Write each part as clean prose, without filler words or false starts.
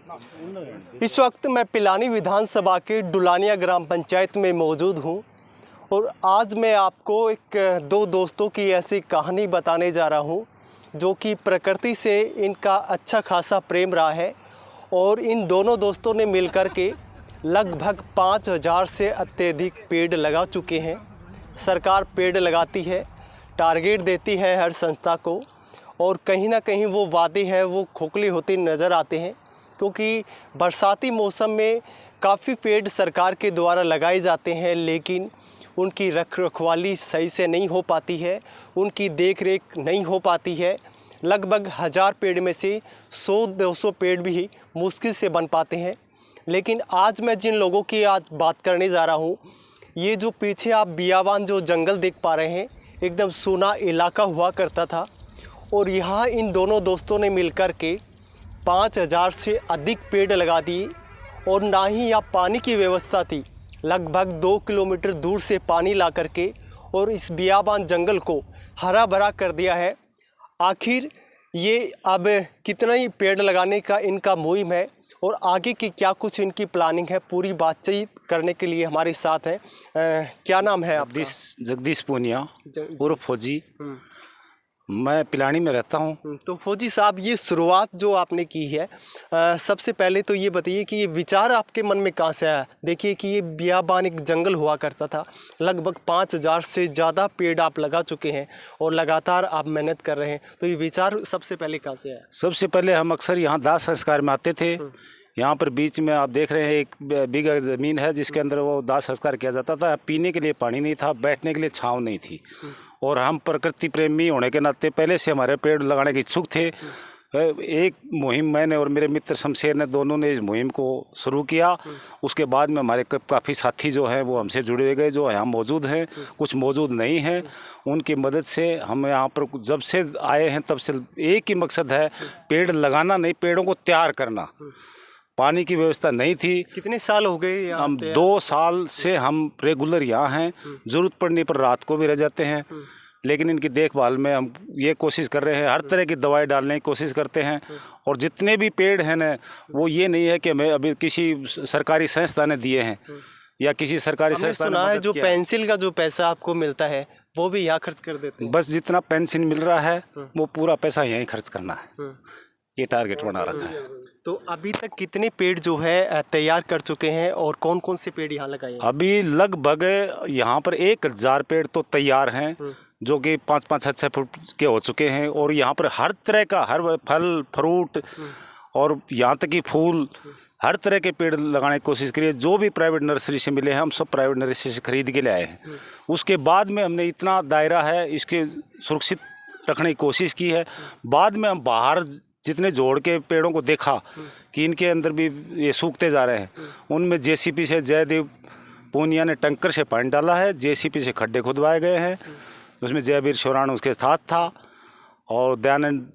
इस वक्त मैं पिलानी विधानसभा के डुलानिया ग्राम पंचायत में मौजूद हूं और आज मैं आपको दो दोस्तों की ऐसी कहानी बताने जा रहा हूं जो कि प्रकृति से इनका अच्छा खासा प्रेम रहा है और इन दोनों दोस्तों ने मिलकर के लगभग 5000 से अत्यधिक पेड़ लगा चुके हैं। सरकार पेड़ लगाती है, टारगेट देती है हर संस्था को और कहीं ना कहीं वो वादे हैं वो खोखले होते नज़र आते हैं, क्योंकि बरसाती मौसम में काफ़ी पेड़ सरकार के द्वारा लगाए जाते हैं लेकिन उनकी रखवाली सही से नहीं हो पाती है, उनकी देखरेख नहीं हो पाती है। लगभग 1000 पेड़ में से 100-200 पेड़ भी मुश्किल से बन पाते हैं। लेकिन आज मैं जिन लोगों की आज बात करने जा रहा हूँ, ये जो पीछे आप बियाबान जो जंगल देख पा रहे हैं, एकदम सूना इलाका हुआ करता था और यहाँ इन दोनों दोस्तों ने मिलकर के 5000 से अधिक पेड़ लगा दिए और ना ही यहाँ पानी की व्यवस्था थी। लगभग 2 किलोमीटर दूर से पानी ला करके और इस बियाबान जंगल को हरा भरा कर दिया है। आखिर ये अब कितना ही पेड़ लगाने का इनका मुहिम है और आगे की क्या कुछ इनकी प्लानिंग है, पूरी बातचीत करने के लिए हमारे साथ हैं। क्या नाम है आपका? जगदीश पूनिया उर्फ फौजी। मैं पिलानी में रहता हूँ। तो फौजी साहब, ये शुरुआत जो आपने की है, सबसे पहले तो ये बताइए कि ये विचार आपके मन में कहाँ से आया? देखिए कि ये बियाबान एक जंगल हुआ करता था, लगभग 5000 से ज़्यादा पेड़ आप लगा चुके हैं और लगातार आप मेहनत कर रहे हैं, तो ये विचार सबसे पहले कहाँ से आया? सबसे पहले हम अक्सर यहाँ दाह संस्कार में आते थे। यहाँ पर बीच में आप देख रहे हैं एक बीघा ज़मीन है जिसके अंदर वो दाह संस्कार किया जाता था। पीने के लिए पानी नहीं था, बैठने के लिए छांव नहीं थी और हम प्रकृति प्रेमी होने के नाते पहले से हमारे पेड़ लगाने के इच्छुक थे। एक मुहिम मैंने और मेरे मित्र शमशेर ने दोनों ने इस मुहिम को शुरू किया। उसके बाद में हमारे काफ़ी साथी जो हैं वो हमसे जुड़े गए, जो यहाँ मौजूद हैं, कुछ मौजूद नहीं हैं। उनकी मदद से हम यहाँ पर जब से आए हैं तब से एक ही मकसद है, पेड़ लगाना नहीं, पेड़ों को तैयार करना। पानी की व्यवस्था नहीं थी। कितने साल हो गए? हम 2 साल से हम रेगुलर यहाँ हैं। ज़रूरत पड़ने पर रात को भी रह जाते हैं, लेकिन इनकी देखभाल में हम ये कोशिश कर रहे हैं, हर तरह की दवाई डालने की कोशिश करते हैं। और जितने भी पेड़ हैं ना, वो ये नहीं है कि हमें अभी किसी सरकारी संस्था ने दिए हैं या किसी सरकारी संस्था ने सुना है जो पेंसिल का जो पैसा आपको मिलता है वो भी यहाँ खर्च कर देते हैं। बस जितना पेंशन मिल रहा है वो पूरा पैसा यहीं खर्च करना है, ये टारगेट बना रखा है। तो अभी तक कितने पेड़ जो है तैयार कर चुके हैं और कौन कौन से पेड़ यहाँ लगाए हैं? अभी लगभग यहाँ पर 1000 पेड़ तो तैयार हैं, जो कि 5-5-6 फुट के हो चुके हैं। और यहाँ पर हर तरह का, हर फल फ्रूट और यहाँ तक कि फूल, हर तरह के पेड़ लगाने की कोशिश करी है। जो भी प्राइवेट नर्सरी से मिले हैं हम सब प्राइवेट नर्सरी से खरीद के ले आए हैं। उसके बाद में हमने इतना दायरा है इसके सुरक्षित रखने की कोशिश की है। बाद में हम बाहर जितने जोड़ के पेड़ों को देखा कि इनके अंदर भी ये सूखते जा रहे हैं, उनमें जेसीपी से जयदेव पूनिया ने टंकर से पानी डाला है, जेसीपी से खड्डे खुदवाए गए हैं। उसमें जयवीर शोराण उसके साथ था और दयानंद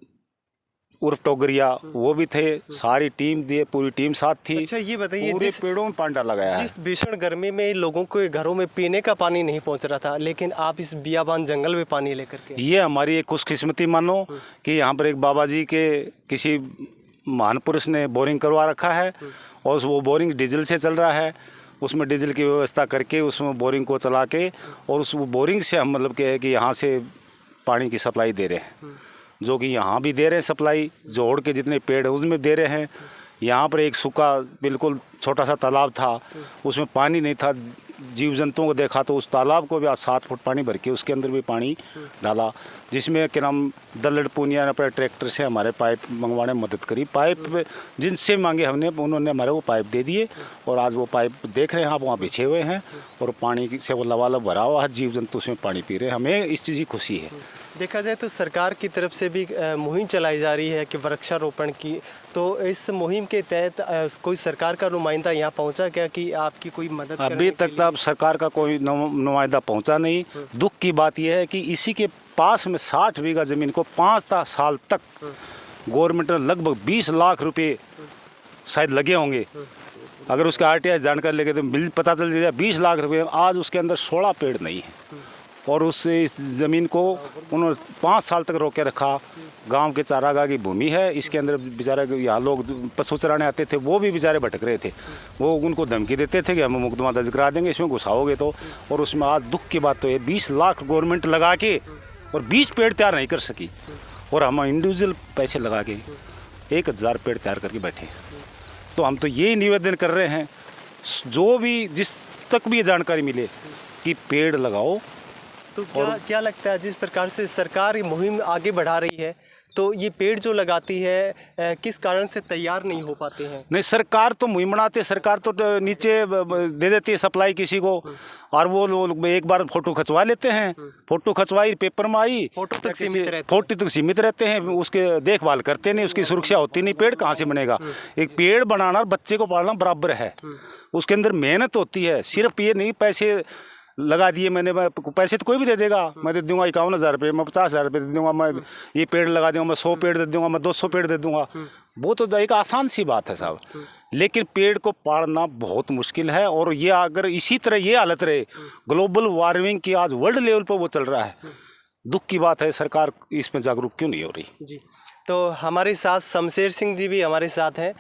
उर्फ टोगरिया वो भी थे। सारी टीम दिए, पूरी टीम साथ थी। अच्छा, ये बताइए, जिस पेड़ों में पानी डाला गया है, जिस भीषण गर्मी में लोगों को घरों में पीने का पानी नहीं पहुंच रहा था, लेकिन आप इस बियाबान जंगल में पानी लेकर के, ये हमारी एक खुशकिस्मती मानो कि यहाँ पर एक बाबा जी के किसी महान पुरुष ने बोरिंग करवा रखा है और वो बोरिंग डीजल से चल रहा है। उसमें डीजल की व्यवस्था करके उसमें बोरिंग को चला के और उस बोरिंग से हम मतलब कि यहाँ से पानी की सप्लाई दे रहे हैं, जो कि यहाँ भी दे रहे हैं सप्लाई, जोड़ के जितने पेड़ है उसमें दे रहे हैं। यहाँ पर एक सूखा बिल्कुल छोटा सा तालाब था, उसमें पानी नहीं था। जीव जंतुओं को देखा तो उस तालाब को भी आज 7 फुट पानी भर के उसके अंदर भी पानी डाला, जिसमें कि नाम दल्लड़ पूनिया ने अपने ट्रैक्टर से हमारे पाइप मंगवाने में मदद करी। पाइप जिनसे मांगे हमने, उन्होंने हमारे वो पाइप दे दिए और आज वो पाइप देख रहे हैं आप, वहाँ बिछे हुए हैं और पानी से वो लबालब भरा हुआ है। जीव जंतु उसमें पानी पी रहे हैं, हमें इस चीज़ की खुशी है। देखा जाए तो सरकार की तरफ से भी मुहिम चलाई जा रही है कि वृक्षारोपण की, तो इस मुहिम के तहत कोई सरकार का नुमाइंदा यहाँ पहुँचा क्या कि आपकी कोई मदद? अभी तक तो अब सरकार का कोई नुमाइंदा पहुँचा नहीं। दुख की बात यह है कि इसी के पास में 60 बीघा ज़मीन को 5 साल तक गवर्नमेंट ने लगभग 20 लाख रुपए शायद लगे होंगे। अगर उसका RTI जानकारी लेके तो पता चल जाएगा 20 लाख रुपए। आज उसके अंदर 16 पेड़ नहीं है और उस ज़मीन को उन्होंने 5 साल तक रोके रखा। गांव के चारागाह की भूमि है। इसके अंदर बेचारे यहाँ लोग पशु चराने आते थे, वो भी बेचारे भटक रहे थे। वो उनको धमकी देते थे कि हम मुकदमा दर्ज करा देंगे इसमें घुसाओगे तो। और उसमें आज दुख की बात तो है 20 लाख गवर्नमेंट लगा के और 20 पेड़ तैयार नहीं कर सकी, और हम इंडिविजुअल पैसे लगा के 1000 पेड़ तैयार करके बैठे। तो हम तो यही निवेदन कर रहे हैं, जो भी जिस तक भी ये जानकारी मिले कि पेड़ लगाओ। तो क्या लगता है जिस प्रकार से सरकार ये मुहिम आगे बढ़ा रही है, तो ये पेड़ जो लगाती है किस कारण से तैयार नहीं हो पाते हैं? नहीं, सरकार तो मुहिम बनाती, सरकार तो नीचे दे देती है सप्लाई किसी को, और वो लोग एक बार फोटो खिंचवा लेते हैं। फोटो खिंचवाई, पेपर में आई, फोटो तक सीमित रहते हैं, उसके देखभाल करते नहीं, उसकी सुरक्षा होती नहीं। पेड़ कहाँ से बनेगा? एक पेड़ बनाना और बच्चे को पालना बराबर है। उसके अंदर मेहनत होती है, सिर्फ ये नहीं पैसे लगा दिए मैंने, पैसे तो कोई भी दे देगा। मैं दे दूंगा 51,000 रुपये, मैं 50,000 रुपये दे दूंगा, मैं ये पेड़ लगा दूंगा, मैं 100 पेड़ दे दूंगा, मैं 200 पेड़ दे दूंगा। वो तो एक आसान सी बात है साहब, लेकिन पेड़ को पालना बहुत मुश्किल है। और ये अगर इसी तरह ये हालत रहे, ग्लोबल वार्मिंग की आज वर्ल्ड लेवल पर वो चल रहा है, दुख की बात है। सरकार इसमें जागरूक क्यों नहीं हो रही जी? तो हमारे साथ शमशेर सिंह जी भी हमारे साथ हैं।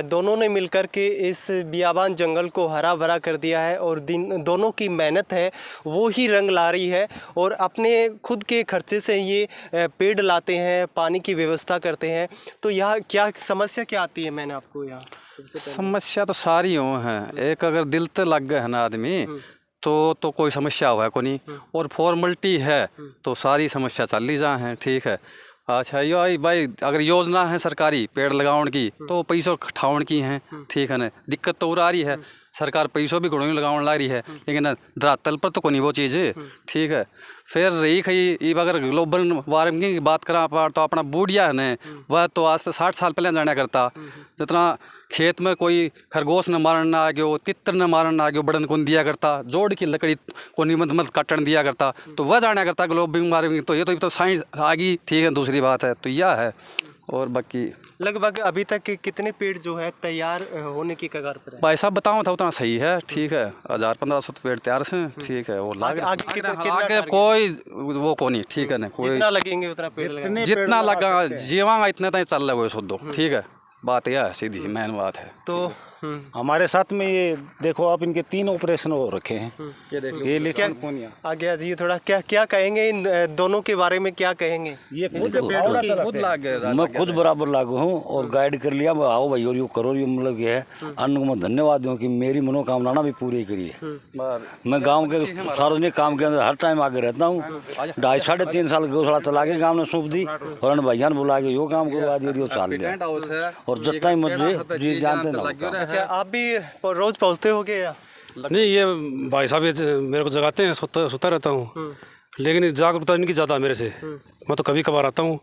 दोनों ने मिलकर के इस बियाबान जंगल को हरा भरा कर दिया है, और दोनों की मेहनत है वो ही रंग ला रही है। और अपने खुद के खर्चे से ये पेड़ लाते हैं, पानी की व्यवस्था करते हैं। तो यहाँ क्या समस्या क्या आती है? मैंने आपको यहाँ समस्या तो सारी हो हैं। एक अगर दिल तो लग गए है ना आदमी तो कोई समस्या हुआ है को नहीं, और फॉर्मलिटी है तो सारी समस्या चल ही जा है। ठीक है, अच्छा यो भाई अगर योजना है सरकारी पेड़ लगाउन की तो पैसों ठाउन की हैं। ठीक है ना, दिक्कत तो और आ रही है, सरकार पैसों भी घड़ों लगाउन ला रही है, लेकिन धरातल पर तो कोई वो चीज़ है। ठीक है, फिर रही खई अगर ग्लोबल वार्मिंग की बात करा पार तो अपना बूढ़िया है न, वह तो आज से 60 साल पहले जाना करता। जितना खेत में कोई खरगोश न मारन ना आ गयो, तितर न मारन ना आ गयो, बड़न कौन दिया करता, जोड़ की लकड़ी को निमत मत काटन दिया करता, तो वह जाना करता ग्लोबल वार्मिंग। तो ये तो साइंस आ गई। ठीक है, दूसरी बात है तो यह है। और बाकी लगभग अभी तक कितने पेड़ जो है तैयार होने की कगार पर है? भाई साहब बताऊँ था उतना सही है। ठीक है, 1000-1500 पेड़ तैयार से। ठीक है, वो आगे कोई वो को नहीं। ठीक है ना, कोई जितना लगेंगे उतना पेड़ जितना लगा जीवा इतने तक चल रहा है शुद्ध। ठीक है, बात यह है, सीधी मेन बात है। तो हमारे साथ में ये देखो आप, इनके 3 ऑपरेशन हो रखे हैं। ये देख लो, ये लिस्टोनिया आ गया जी। थोड़ा क्या कहेंगे इन दोनों के बारे में? क्या कहेंगे? ये खुद लाग गए, मैं खुद बराबर लागू हूँ और गाइड कर लिया। आओ भाई और यो करो, ये मतलब ये है। अन्न को मैं धन्यवाद दूँ कि मेरी मनोकामना ना भी पूरी करी है। मैं गाँव के सार्वजनिक काम के अंदर हर टाइम आगे रहता हूँ। 2.5-3.5 साल गौशाला चला के गाँव ने सौंप दी, और अन्न भैया ने बुला के यो काम करवा दिया, चाल लिया। और जितना ही मुझे जी जानते ना। अच्छा, आप भी रोज पहुँचते हो गए? नहीं, ये भाई साहब ये मेरे को जगाते हैं, सोता रहता हूँ, लेकिन जागरूकता इनकी ज़्यादा है मेरे से। मैं तो कभी कभार आता हूँ,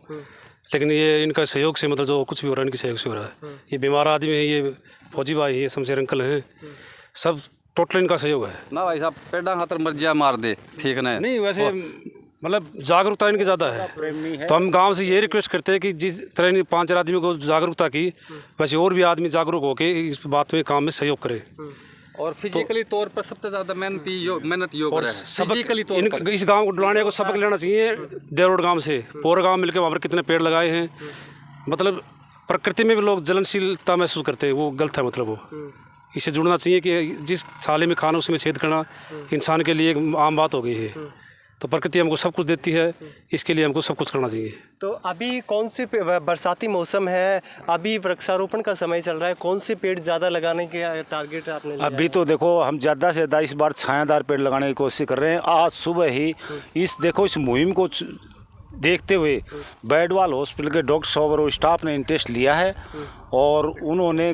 लेकिन ये इनका सहयोग से, मतलब जो कुछ भी हो रहा है इनके सहयोग से हो रहा है। ये बीमार आदमी है, ये फौजी भाई, ये शमशेर अंकल हैं, सब टोटल इनका सहयोग है ना। भाई साहब पेड़ा खातर मर्जिया मार दे। ठीक है, नहीं वैसे मतलब जागरूकता इनकी ज़्यादा है। तो हम गांव से ये रिक्वेस्ट करते हैं कि जिस तरह इन 5-4 आदमियों को जागरूकता की, वैसे और भी आदमी जागरूक होकर इस बात में काम में सहयोग करें। और फिजिकली तौर पर सबसे ज़्यादा मेहनत योग और सबक इस गांव को डुलाने को सबक लेना चाहिए। देरोड गांव से पूरा गांव मिलकर वहाँ पर कितने पेड़ लगाए हैं। मतलब प्रकृति में भी लोग जलनशीलता महसूस करते हैं, वो गलत है। मतलब वो इससे जुड़ना चाहिए कि जिस थाली में खाना उसमें छेद करना इंसान के लिए एक आम बात हो गई है। तो प्रकृति हमको सब कुछ देती है, इसके लिए हमको सब कुछ करना चाहिए। तो अभी कौन से बरसाती मौसम है, अभी वृक्षारोपण का समय चल रहा है, कौन से पेड़ ज़्यादा लगाने के टारगेट आपने लिया? अभी तो देखो हम ज़्यादा से ज़्यादा इस बार छायादार पेड़ लगाने की कोशिश कर रहे हैं। आज सुबह ही इस मुहिम को देखते हुए बैडवाल हॉस्पिटल के डॉक्टर साहब और स्टाफ ने इंटरेस्ट लिया है, और उन्होंने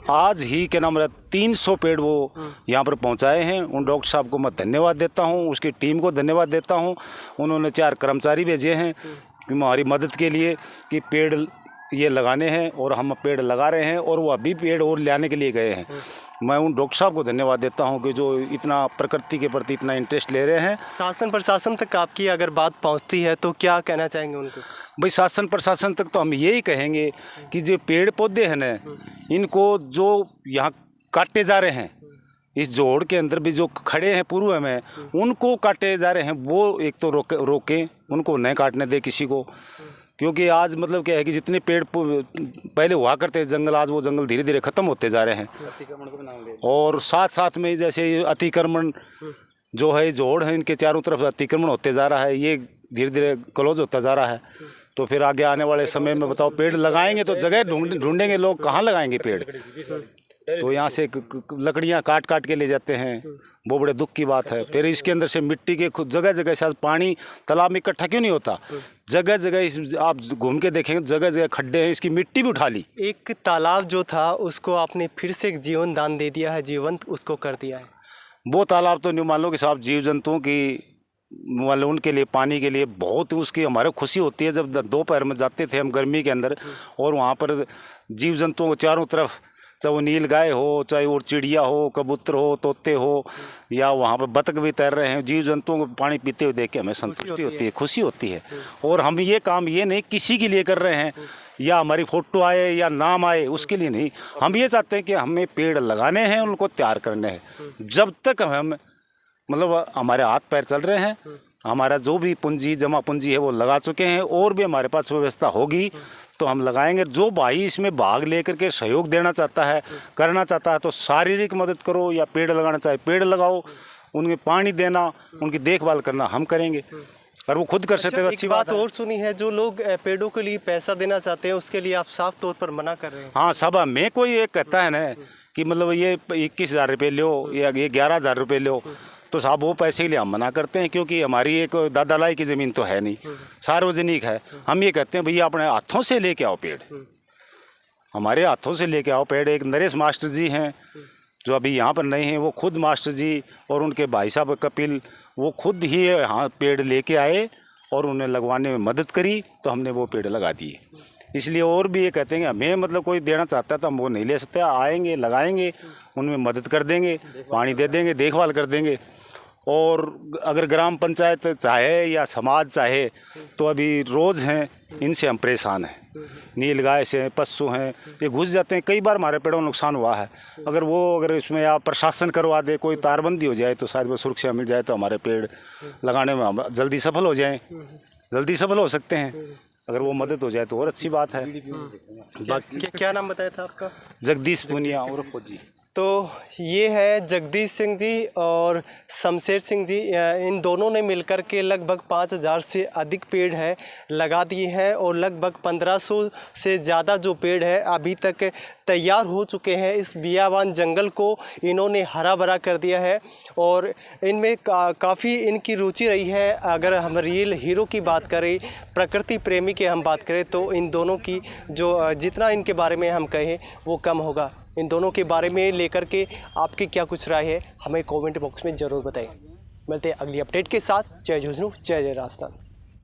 आज ही के नाम 300 पेड़ वो यहाँ पर पहुँचाए हैं। उन डॉक्टर साहब को मैं धन्यवाद देता हूँ, उसकी टीम को धन्यवाद देता हूँ। उन्होंने 4 कर्मचारी भेजे हैं कि हमारी मदद के लिए कि पेड़ ये लगाने हैं, और हम पेड़ लगा रहे हैं, और वो अभी पेड़ और लाने के लिए गए हैं। मैं उन डॉक्टर साहब को धन्यवाद देता हूं कि जो इतना प्रकृति के प्रति इतना इंटरेस्ट ले रहे हैं। शासन प्रशासन तक आपकी अगर बात पहुंचती है तो क्या कहना चाहेंगे उनको? भाई शासन प्रशासन तक तो हम यही कहेंगे कि जो पेड़ पौधे हैं ना, इनको जो यहाँ काटे जा रहे हैं, इस जोड़ के अंदर भी जो खड़े हैं पूर्व में, उनको काटे जा रहे हैं, वो एक तो रोके उनको नहीं काटने दे किसी को। क्योंकि आज मतलब क्या है कि जितने पेड़ पहले हुआ करते जंगल, आज वो जंगल धीरे धीरे ख़त्म होते जा रहे हैं। और साथ साथ में जैसे अतिक्रमण जो है, जोड़ है, इनके चारों तरफ अतिक्रमण होते जा रहा है, ये धीरे धीरे क्लोज होता जा रहा है। तो फिर आगे आने वाले समय में बताओ, पेड़ लगाएंगे तो जगह ढूंढेंगे लोग, कहाँ लगाएंगे पेड़? तो यहाँ से लकड़ियाँ काट काट के ले जाते हैं, वो बड़े दुख की बात है। फिर इसके अंदर से मिट्टी के खुद जगह जगह से पानी तालाब में इकट्ठा क्यों नहीं होता? जगह जगह इस आप घूम के देखेंगे, जगह जगह खड्डे हैं, इसकी मिट्टी भी उठा ली। एक तालाब जो था उसको आपने फिर से एक जीवन दान दे दिया है, जीवंत उसको कर दिया है। वो तालाब तो नहीं, मान लो कि साहब जीव जंतुओं की, मान लो उनके लिए पानी के लिए बहुत उसकी हमारे खुशी होती है। जब दोपहर में जाते थे हम गर्मी के अंदर, और वहाँ पर जीव जंतुओं को चारों तरफ, चाहे वो नील गाय हो, चाहे वो चिड़िया हो, कबूतर हो, तोते हो, या वहाँ पर बतख भी तैर रहे हैं, जीव जंतुओं को पानी पीते हुए देख के हमें संतुष्टि होती है, खुशी होती है। और हम ये काम ये नहीं किसी के लिए कर रहे हैं या हमारी फ़ोटो आए या नाम आए उसके लिए नहीं, हम ये चाहते हैं कि हमें पेड़ लगाने हैं, उनको तैयार करने हैं। जब तक हम मतलब हमारे हाथ पैर चल रहे हैं, हमारा जो भी पूंजी जमा पूंजी है वो लगा चुके हैं, और भी हमारे पास व्यवस्था होगी तो हम लगाएंगे। जो भाई इसमें भाग लेकर के सहयोग देना चाहता है, करना चाहता है, तो शारीरिक मदद करो या पेड़ लगाना चाहे पेड़ लगाओ, उनके पानी देना, उनकी देखभाल करना हम करेंगे। और वो खुद कर सकते हैं तो अच्छी बात है। और सुनी है, जो लोग पेड़ों के लिए पैसा देना चाहते हैं उसके लिए आप साफ तौर पर मना कर रहे हैं। हाँ, सभा में कोई एक कहता है ना कि मतलब ये 21,000 रुपये लो या ये 11,000 रुपये लो, तो साहब वो पैसे के लिए हम मना करते हैं, क्योंकि हमारी एक दादा लाई की ज़मीन तो है नहीं, सार्वजनिक है। हम ये कहते हैं भैया अपने हाथों से लेके आओ पेड़, हमारे हाथों से लेके आओ पेड़। एक नरेश मास्टर जी हैं जो अभी यहाँ पर नहीं हैं, वो खुद मास्टर जी और उनके भाई साहब कपिल, वो खुद ही यहाँ पेड़ लेके आए और उन्हें लगवाने में मदद करी, तो हमने वो पेड़ लगा दिए। इसलिए और भी ये कहते हैं कि हमें मतलब कोई देना चाहता है तो हम वो नहीं ले सकते, आएंगे लगाएंगे, उनमें मदद कर देंगे, पानी दे देंगे, देखभाल कर देंगे। और अगर ग्राम पंचायत चाहे या समाज चाहे तो अभी रोज़ हैं, इनसे हम परेशान हैं। नील गाय से पशु हैं, ये घुस जाते हैं, कई बार हमारे पेड़ों में नुकसान हुआ है। अगर इसमें या प्रशासन करवा दे, कोई तारबंदी हो जाए तो शायद वो सुरक्षा मिल जाए, तो हमारे पेड़ लगाने में हम जल्दी सफल हो जाएँ, जल्दी सफल हो सकते हैं। अगर वो मदद हो जाए तो और अच्छी बात है। बाकी क्या नाम बताया था आपका? जगदीश पुनिया और फौजी। तो ये है जगदीश सिंह जी और शमशेर सिंह जी, इन दोनों ने मिलकर के लगभग 5,000 से अधिक पेड़ है लगा दिए हैं, और लगभग 1,500 से ज़्यादा जो पेड़ है अभी तक तैयार हो चुके हैं। इस बियाबान जंगल को इन्होंने हरा भरा कर दिया है, और इनमें काफ़ी इनकी रुचि रही है। अगर हम रियल हीरो की बात करें, प्रकृति प्रेमी की हम बात करें, तो इन दोनों की जो जितना इनके बारे में हम कहें वो कम होगा। इन दोनों के बारे में लेकर के आपकी क्या कुछ राय है, हमें कमेंट बॉक्स में ज़रूर बताएं। मिलते हैं अगली अपडेट के साथ। जय झुंझुनू, जय जय राजस्थान।